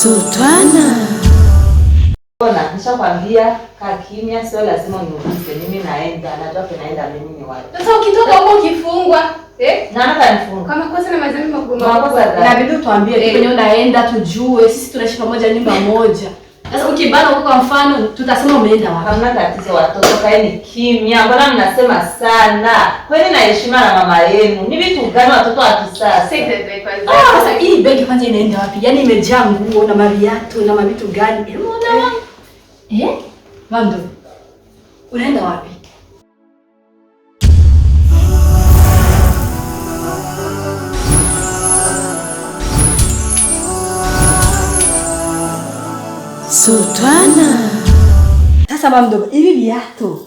Sultana. Bona, nishakwambia kaa kimya, sio lazima uniulize. Mimi naenda, najua naenda mimi ni wapi. Sasa ukitoka huko ukifungwa, nani atanifunga? Kama kosa na mazambi makubwa. Inabidi tuambie kwenye unaenda tujue. Sisi tunaishi pamoja nyumba moja. Sasa ukibana huko kwa mfano tutasema umeenda wapi? Hamna tatizo watoto, kaeni kimya. Mbona mnasema sana? Kwani na heshima na mama yenu. Ni vitu gani watoto wa kisasa? Sasa hii begi kwanza inaenda wapi? Yaani imejaa nguo na maviatu na mavitu gani? Unaona wapi? Mando. Unaenda wapi? Sultana. Sasa mama mdogo, hivi viatu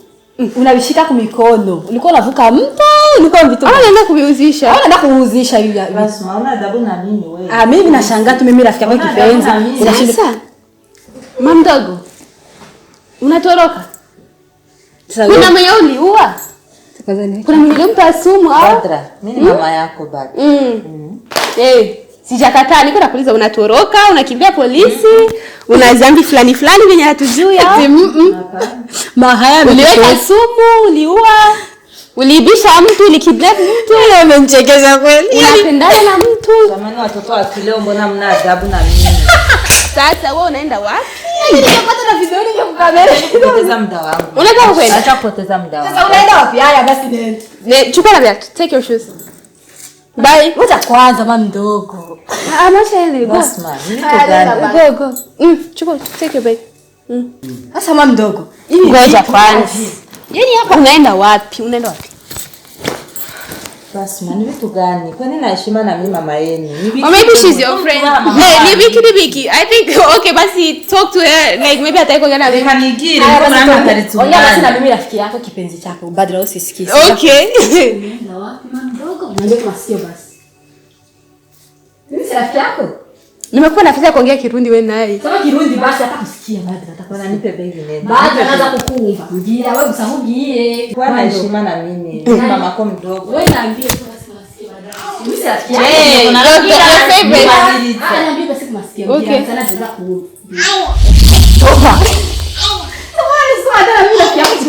unavishika kwa mikono. Ulikuwa unavuka mto, ulikuwa vitu. Naenda kuviuzisha. Naenda kuuzisha hivi. Basi unaona adabu na mimi wewe. Mimi nashangaa tu, mimi rafiki yako kipenzi. Sasa mama mdogo, unatoroka? Kuna mwenye uliua? Kuna mwenye ulimpa sumu au? Badra, mimi ni mama yako Badra. Sijakataa, niko nakuuliza unatoroka, unakimbia polisi, una dhambi fulani fulani venye hatujui au? Mahaya uliweka sumu, uliua, uliibisha mtu, ulikidnap mtu, leo umenichekesha kweli. Unapendana na mtu. Jamani watoto wa kileo mbona mna adabu na mimi? Sasa wewe unaenda wapi? Nikapata na video ya kukamera. Kupoteza muda wangu. Unataka kwenda? Acha kupoteza muda wangu. Sasa unaenda wapi? Haya basi nenda. Chukua na viatu. Take your shoes. Bye. Ngoja kwanza mama mdogo. Amasha ile go. Boss man, ni vitu gani? Go. Chukua, take your bag. Sasa mama mdogo. Ngoja kwanza. Yaani hapa unaenda wapi? Unaenda wapi? Boss man, ni vitu gani? Kwani na heshima na mimi mama yenu? Or maybe she's your friend. Hey, ni Biki. I think okay, basi talk to her. Like maybe ataiko gana wewe. Kanigiri, mbona mtalituma? Oya basi na mimi rafiki yako kipenzi chako. Badra usisikie. Okay. Na wapi mama mdogo? Mwambie masikio basi. Mimi si rafiki yako. Nimekuwa nafanya kuongea Kirundi wewe naye. Sema Kirundi basi hata kusikia Badra atakuwa nipe begi nenda. Badra anaanza kukumva. Ngira wewe usahugie. Kwa na heshima na mimi. Mama yako mdogo. Wewe naambie tu basi masikio Badra. Mimi si rafiki yako. Anaambia basi masikio. Okay. Sana tunataka ku.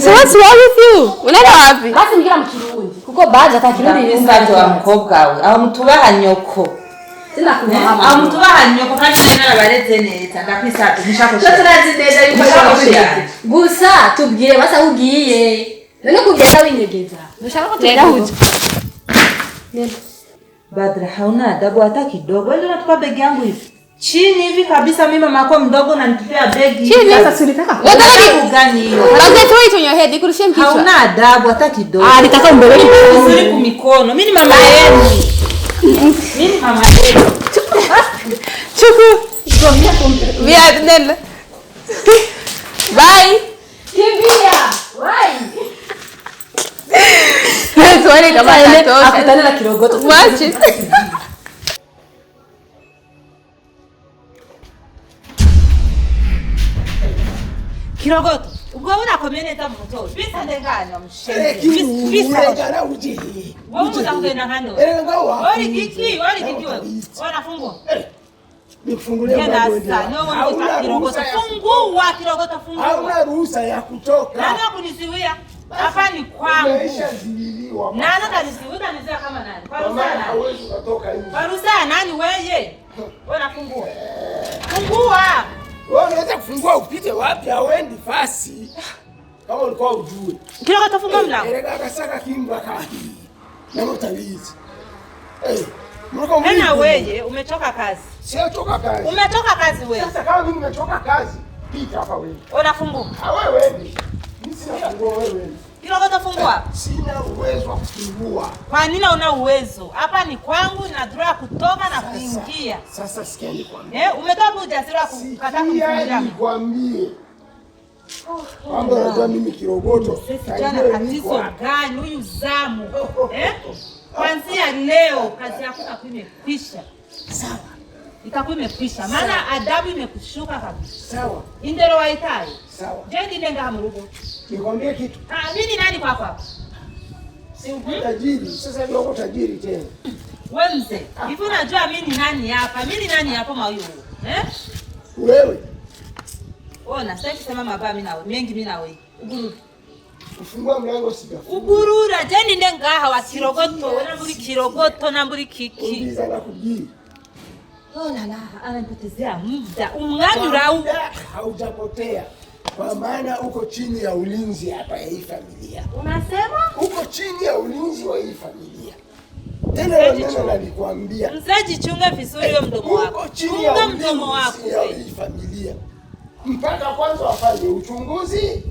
So what's wrong with you? Unaenda wapi? Basi ngira mkirundi. Kuko Badra kwa Kirundi ni msaji wa mkobwa au. Au mtubaha nyoko. Sina kufahamu. Au mtubaha nyoko kandi nena bareze neza ndakwisa nishako. Turazideza yuko gusa tubwire basa ugiye. None kugenda winyegeza. Nashaka ko tugera huko. Badra hauna adabu hata kidogo. Ile natupa begi yangu hivi. Chini hivi kabisa mimi mama yako mdogo na nitupia begi. Sasa sulitaka. Adabu gani hiyo? Lazima throw it on your head. Ikurushie kichwa. Hauna adabu hata kidogo. Nitaka umbeleke vizuri kwa mikono. Mimi ni mama yenu. Mimi ni mama yenu. Chuku. Via nenda. Bye. Kimbia. Wai. Tuone kama atatoka. Akutana na kirogoto. Watch it. Kirogoto. Ubwo unakomeye neza mu muto. Bisa ndenganya mushenzi. Bisa ngara uji. Wewe unakugenda hano. Wali kiki wewe. Wanafungwa. Nifungulie mlango. No, kirogoto. Fungua kirogoto fungua. Hauna ruhusa ya kutoka. Nani kuniziwia? Hapa ni kwangu. Umeshaziliwa. Nani kaniziwia? Nizia kama nani? Kwa ruhusa nani? Hawezi kutoka hivi. Kwa ruhusa nani wewe? Wewe unafungua. Fungua. Wewe unaweza kufungua upite wapi? Hauendi fasi. Kama ulikuwa ujue. Kirogoto fungua mlango. Erega kasaka kimba kahi. Na mtawizi. Tena wewe umetoka kazi. Sio toka kazi. Umetoka kazi wewe. Sasa kama mimi nimetoka kazi, pita hapa wewe. Unafungua. Wewe. Mimi sina funguo wewe. Kirogoto fungua. Sina uwezo wa kufungua. Kwa nini una uwezo? Hapa ni kwangu na droga kutoka na kuingia. Sasa sikieni kwambie. Umetoka ujasiri wa kukataa kunifungia. Nikwambie. Mambo yanajua mimi kirogoto. Sisi jana tatizo gani huyu zamu? Kuanzia leo kazi yako itakuwa imekwisha. Sawa. Itakuwa imekwisha. Maana adabu imekushuka kabisa. Sawa. Indero waitai. Sawa. Je, ndenga hamurugo. Nikwambie kitu. Mimi ni nani kwako hapa? Si utajiri. Sasa ndio uko tajiri tena. Wewe mzee, hivi unajua mimi ni nani hapa? Mimi ni nani hapa mauyo? Ona, sasa kusema mabaya mimi nawe. Mengi mimi nawe. Ugurura. Ufungua mlango sijafunga. Ugurura, je ninde ngaha wa kirogoto, wena muri kirogoto na muri kiki. Uliza na kubii. Oh la la, ananipotezea muda. Umwanyura haujapotea. Kwa maana uko chini ya ulinzi hapa ya hii familia. Unasema? Uko chini ya ulinzi wa hii familia. Tena neno nalikwambia. Mzaji chunga vizuri hiyo mdomo wako. Uko chini ya ulinzi wa hii familia. Mpaka kwanza wafanye uchunguzi.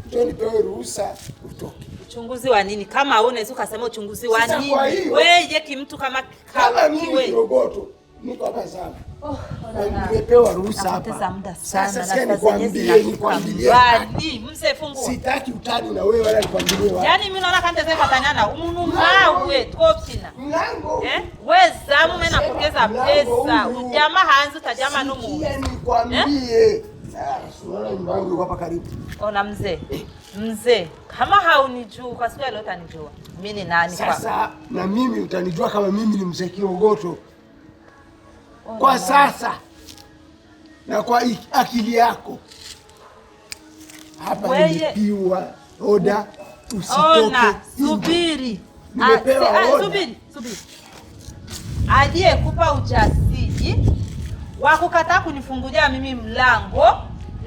Ndio nipewe ruhusa utoke. Uchunguzi wa nini? Kama unaweza ukasema uchunguzi wa nini? Wewe kimtu kama mimi kirogoto. Niko hapa sana. Nimepewa ruhusa hapa. Sasa nikwambie. Mse fungu. Sitaki utani na wewe wala nikwambie wapi. Yaani mimi naona kante zeka tanyana umunumba wewe topsina. Mlango. Weza mume nakugeza pesa. Ujamaa haanzi utajama no mu. Nikwambie. Unaona mlango yuko hapa karibu. Ona mzee. Mzee, kama haunijui kwa sababu leo utanijua. Mimi ni nani kwa? Sasa na mimi utanijua kama mimi ni mzee Kirogoto. Kwa sasa na kwa akili yako hapa nilipiwa oda usitoke. Ona, subiri. Subiri. Aje kupa ujasiri wa kukataa kunifungulia mimi mlango.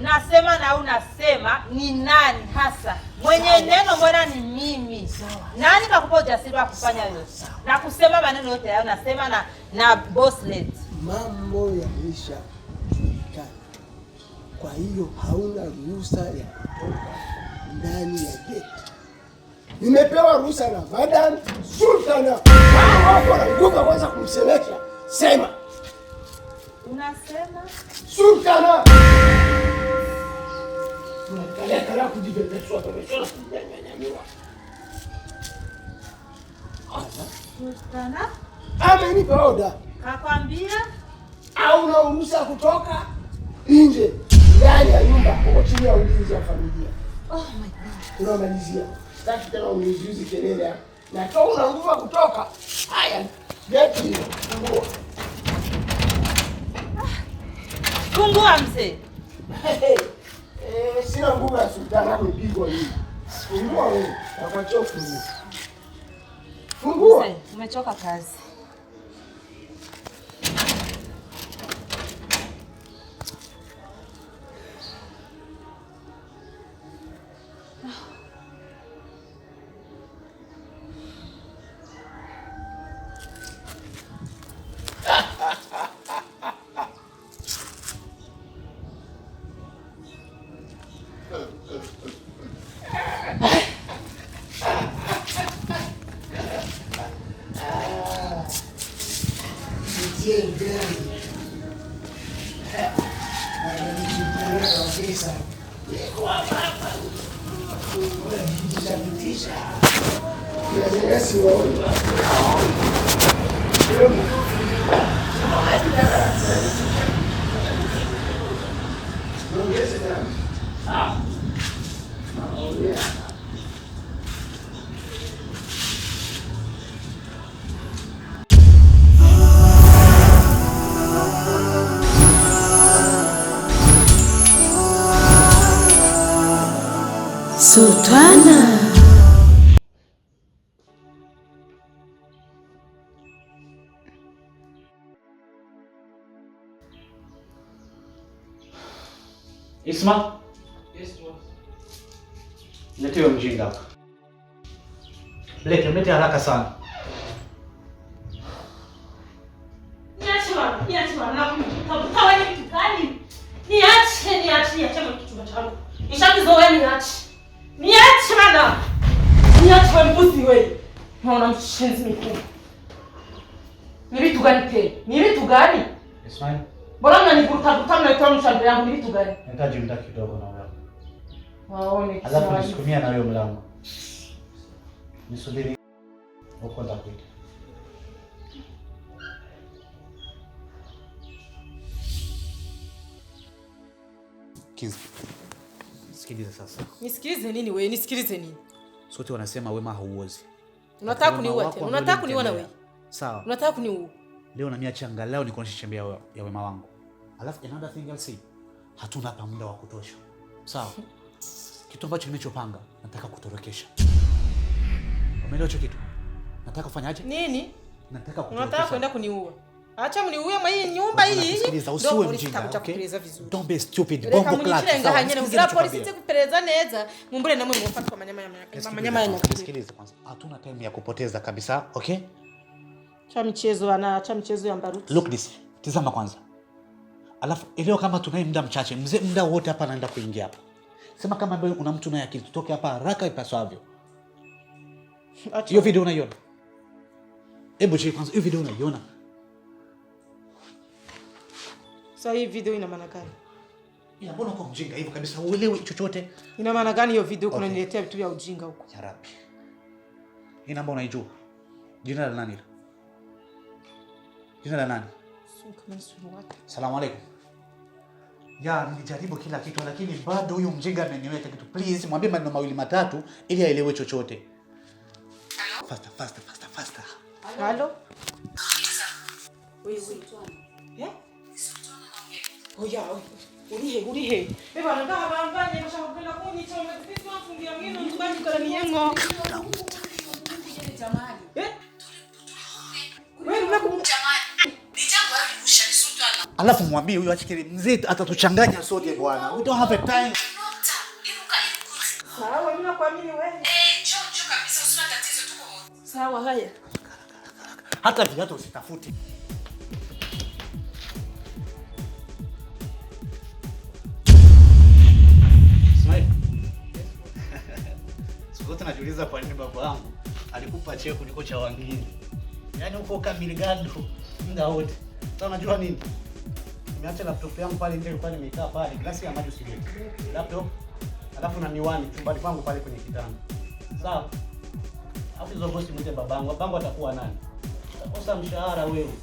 Nasema na unasema ni nani hasa? Mwenye neno mbona ni mimi? Nani kakupa ujasiri wa kufanya hiyo? Na kusema maneno yote hayo nasema na boss lady. Mambo yaisha julikana. Kwa hiyo hauna ruhusa ya kutoka ndani ya geti. Nimepewa ruhusa na Madam Sultana. Hapo na nguvu kwanza kumsemesha. Sema. Unasema? Sultana. Unataka kujibebeshwa tumeshona kunyanyanywa. Sultana? Amenipa oda. Kakwambia? Hauna ruhusa kutoka nje ndani ya nyumba uko chini ya ulinzi wa familia. Oh my God. Tunamalizia. Sasa tena unizuizi kelele. Na kama una nguvu kutoka, haya, geti fungua. Fungua mzee. Sina nguvu ya Sultana kupigwa hivi. Fungua wewe, nakuachia ufungue. Fungua. Umechoka kazi. Sultana. Isma? Yes, boss. Leta hiyo mjinga hapa. Lete haraka sana. Niache mwana. Utawa ni kitu gani? Niache mkichuma changu. Nishakizoea niache. Niache mwana. Niache wewe mbuzi wewe. Naona mshenzi mkubwa. Ni vitu gani tena? Ni vitu gani? Ismail. Bora mnanivuruta mnaitoa mshamba yangu, ni vitu gani? Nahitaji muda kidogo na wewe. Waone. Alafu nisukumia na wewe mlango. Nisubiri huko ndakuita. Sikiliza sasa. Nisikilize nini wewe? Nisikilize nini? Sote wanasema wema hauozi. Unataka kuniua tena? Unataka kuniua na wewe? Sawa. Unataka kuniua? Leo na mimi acha angalau nikuonyeshe chembe ya wema wangu. Alafu another thing I'll say. hatuna hapa muda wa kutosha. Sawa? Kitu ambacho nimechopanga, nataka kutorokesha. Umeelewa hicho kitu? Nataka kufanyaje? Nini? Nataka kutorokesha. Unataka kwenda kuniua. Acha mniue mwa hii nyumba hii. Sikiliza, usiwe mjinga, okay? Don't be stupid. Bongo class. Ngira polisi sikupeleza neza. Mumbure namwe mufata kwa manyama ya nyakati. Sikiliza kwanza. Hatuna time ya kupoteza kabisa, okay? Acha mchezo ya mbaruti. Look this. Tazama kwanza. Alafu leo kama tunaye muda mchache, mzee muda wote hapa anaenda kuingia hapa. Sema kama mbona una mtu naye akitoke hapa haraka ipasavyo. Hiyo video unaiona? Hebu cheki kwanza, hiyo video unaiona? Sasa hii video ina maana gani? Ina mbona uko mjinga hivyo kabisa uelewe chochote? Ina maana gani hiyo video kuna niletea vitu vya ujinga huko? Ya Rabbi. Ina mbona unaijua? Jina la nani? Jina la nani? Salamu alaykum. Ya, nilijaribu kila kitu lakini bado huyo mjinga ameniweka kitu. Please mwambie maneno mawili matatu ili aelewe chochote. Hello? Faster. Hello? Wewe Sultana. Oya, urihe. Beba nanga habanganye bashakupenda kunyichoma sisi wafungia mwino nyumbani kwa niyengo. Jamani. Wewe unakumbuka jamani. Ni jambo hili kushani Sultana. Alafu mwambie huyo achikiri mzee atatuchanganya sote bwana. We don't have a time. sawa, mimi nakuamini wewe. Chocho kabisa, usina tatizo tuko. Sawa, haya. Hata viatu usitafuti. Sikuta najiuliza kwa nini baba yangu alikupa cheo kuliko cha wengine. Yaani uko kamili gando muda wote. Sasa unajua nini? Nimeacha laptop yangu pale nje ilikuwa nimekaa pale, glasi ya maji usilete. Laptop alafu na miwani chumbani kwangu pale kwenye kitanda. Sawa? Alafu hizo bosi mwite babangu. Babangu atakuwa nani? Utakosa mshahara wewe.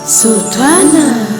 Sultana.